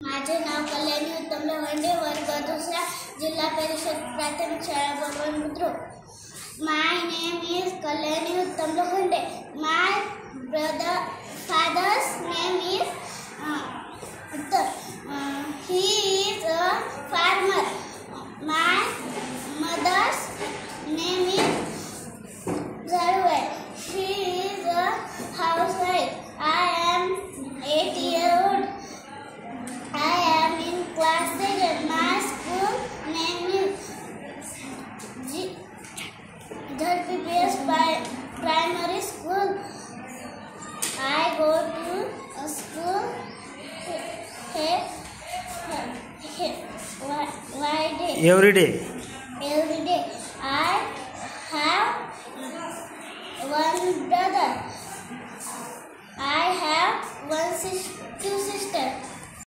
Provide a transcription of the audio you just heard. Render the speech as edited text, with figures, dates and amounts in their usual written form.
माझे नाव कल्याणी उत्तम लवंडे, वर्ग 2, जिल्हा परिषद प्राथमिक शाळा बळवंत Budruk. My name is Kalyani Uttam Lokhande. My father's name is Uttam. He is a farmer. My mother's name is Zarwai. She is a housewife. I am 8 years old. I am in class 7. My school name is ZPPS Primary School. I go to a school every day.